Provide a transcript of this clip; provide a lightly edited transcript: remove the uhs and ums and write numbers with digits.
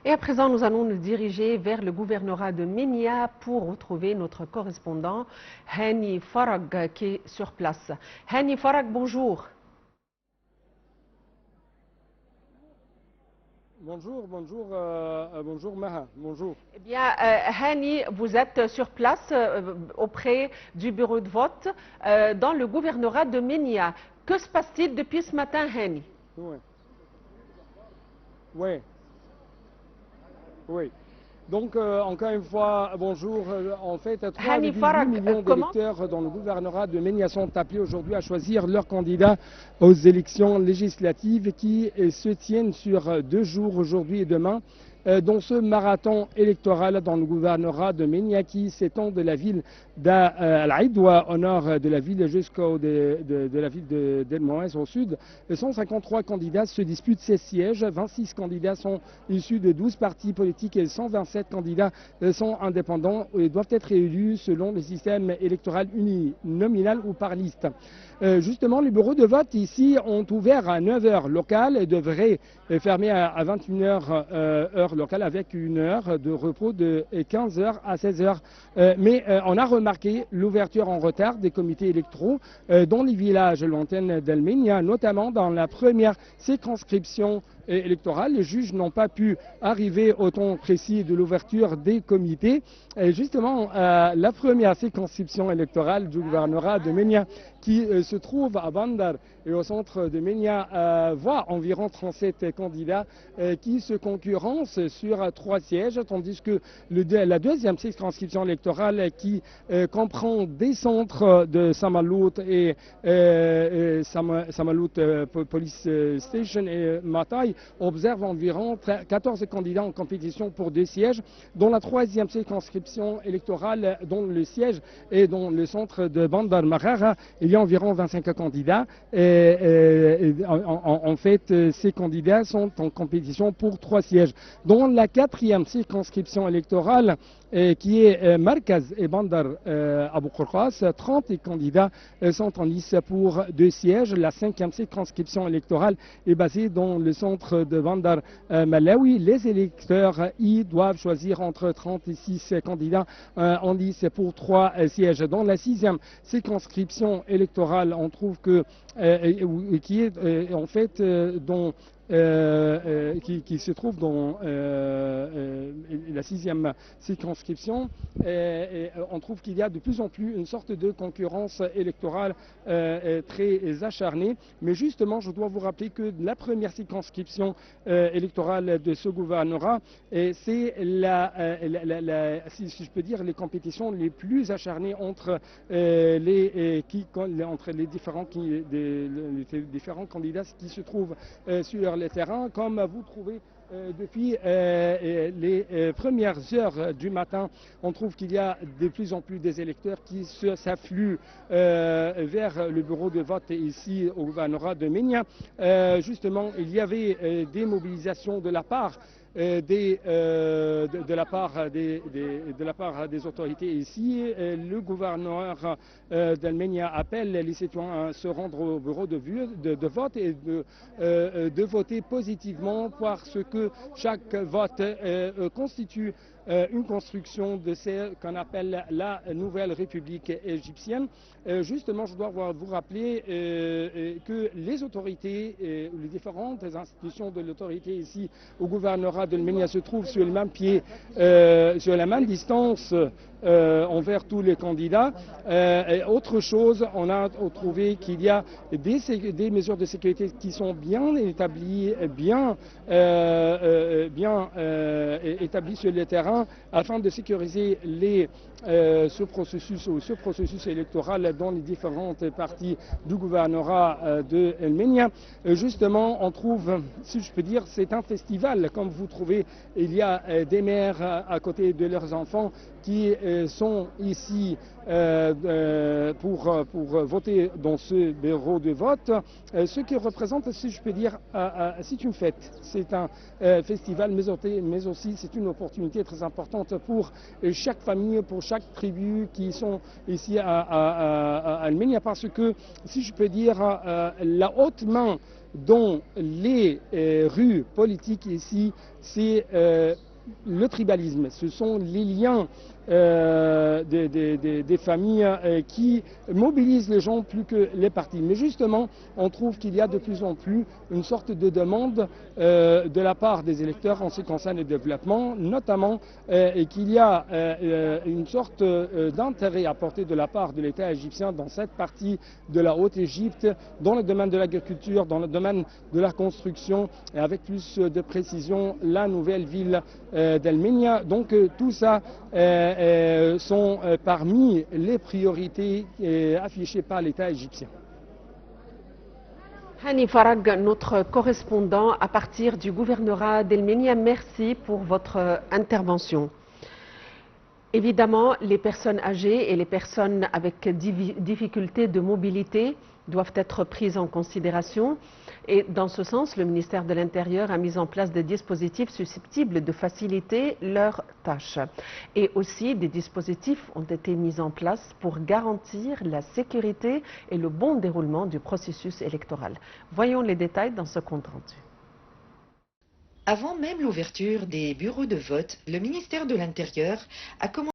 Et à présent, nous allons nous diriger vers le gouvernorat de Minya pour retrouver notre correspondant Hani Farag qui est sur place. Hani Farag, bonjour. Bonjour Maha, bonjour. Eh bien, Hani, vous êtes sur place auprès du bureau de vote dans le gouvernorat de Minya. Que se passe-t-il depuis ce matin, Hani? Oui. Donc, encore une fois, bonjour. En fait, Hani 3,8 Farag, millions comment? d'électeurs dans le gouvernorat de Minya sont appelés aujourd'hui à choisir leur candidat aux élections législatives qui se tiennent sur 2 jours, aujourd'hui et demain. Dans ce marathon électoral dans le gouvernorat de Minya qui s'étend de la ville d'Al-Aïdoua au nord de la ville jusqu'au de la ville d'El Moez au sud. 153 candidats se disputent 16 sièges, 26 candidats sont issus de 12 partis politiques et 127 candidats sont indépendants et doivent être élus selon le système électoral uninominal ou par liste. Justement, les bureaux de vote ici ont ouvert à 9 h locales et devraient fermer à 21 h heure locale avec une heure de repos de 15 h à 16 h. Mais on a remarqué l'ouverture en retard des comités électoraux dans les villages lointains d'El-Minya, notamment dans la première circonscription électorale. Les juges n'ont pas pu arriver au temps précis de l'ouverture des comités. Et justement, la première circonscription électorale du gouvernorat de Minya qui se trouve à Bandar et au centre de Minya voit environ 37 candidats qui se concurrencent sur 3 sièges, tandis que la deuxième circonscription électorale qui comprend des centres de Samalout et Samalout Police Station et Matai observe environ 14 candidats en compétition pour 2 sièges. Dans la troisième circonscription électorale, dont le siège est dans le centre de Bandar Marara, il y a environ 25 candidats. En fait, ces candidats sont en compétition pour 3 sièges. Dans la quatrième circonscription électorale, qui est Markaz et Bandar Abu Qurqas, 30 candidats sont en lice pour 2 sièges. La cinquième circonscription électorale est basée dans le centre de Bandar Malawi. Les électeurs y doivent choisir entre 36 candidats en lice pour 3 sièges. Dans la sixième circonscription électorale, on trouve que qui est en fait qui se trouve dans la sixième circonscription, on trouve qu'il y a de plus en plus une sorte de concurrence électorale très acharnée. Mais justement, je dois vous rappeler que la première circonscription électorale de ce gouvernorat, c'est si je peux dire, les compétitions les plus acharnées entre les différents candidats qui se trouvent sur les terrains. Comme vous trouvez depuis les premières heures du matin, on trouve qu'il y a de plus en plus des électeurs qui s'affluent vers le bureau de vote ici au gouvernorat de Minya. Justement, il y avait des mobilisations de la part de la part des autorités ici. Le gouverneur d'El-Minya appelle les citoyens à se rendre au bureau de vote et de voter positivement parce que chaque vote constitue une construction de ce qu'on appelle la nouvelle République égyptienne. Justement, je dois vous rappeler que les autorités, les différentes institutions de l'autorité ici au gouvernorat d'El-Minya se trouvent sur le même pied, sur la même distance envers tous les candidats. Autre chose, on a trouvé qu'il y a des mesures de sécurité qui sont bien établies, bien établies sur le terrain afin de sécuriser ce processus électoral dans les différentes parties du gouvernorat de El-Minya. Justement, on trouve, si je peux dire, c'est un festival. Comme vous trouvez, il y a des mères à côté de leurs enfants qui sont ici pour voter dans ce bureau de vote, ce qui représente, si je peux dire, c'est une fête, c'est un festival, mais aussi c'est une opportunité très importante pour chaque famille, pour chaque tribu qui sont ici à El-Minya, parce que, si je peux dire, la haute main dans les rues politiques ici, c'est le tribalisme. Ce sont les liens des familles qui mobilisent les gens plus que les partis. Mais justement, on trouve qu'il y a de plus en plus une sorte de demande de la part des électeurs en ce qui concerne le développement, notamment et qu'il y a une sorte d'intérêt apporté de la part de l'État égyptien dans cette partie de la Haute-Égypte, dans le domaine de l'agriculture, dans le domaine de la construction, et avec plus de précision, la nouvelle ville d'El Minya. Donc tout ça sont parmi les priorités affichées par l'État égyptien. Hani Farag, notre correspondant à partir du gouvernorat d'El Minya, merci pour votre intervention. Évidemment, les personnes âgées et les personnes avec difficultés de mobilité doivent être prises en considération. Et dans ce sens, le ministère de l'Intérieur a mis en place des dispositifs susceptibles de faciliter leurs tâches. Et aussi, des dispositifs ont été mis en place pour garantir la sécurité et le bon déroulement du processus électoral. Voyons les détails dans ce compte rendu. Avant même l'ouverture des bureaux de vote, le ministère de l'Intérieur a commencé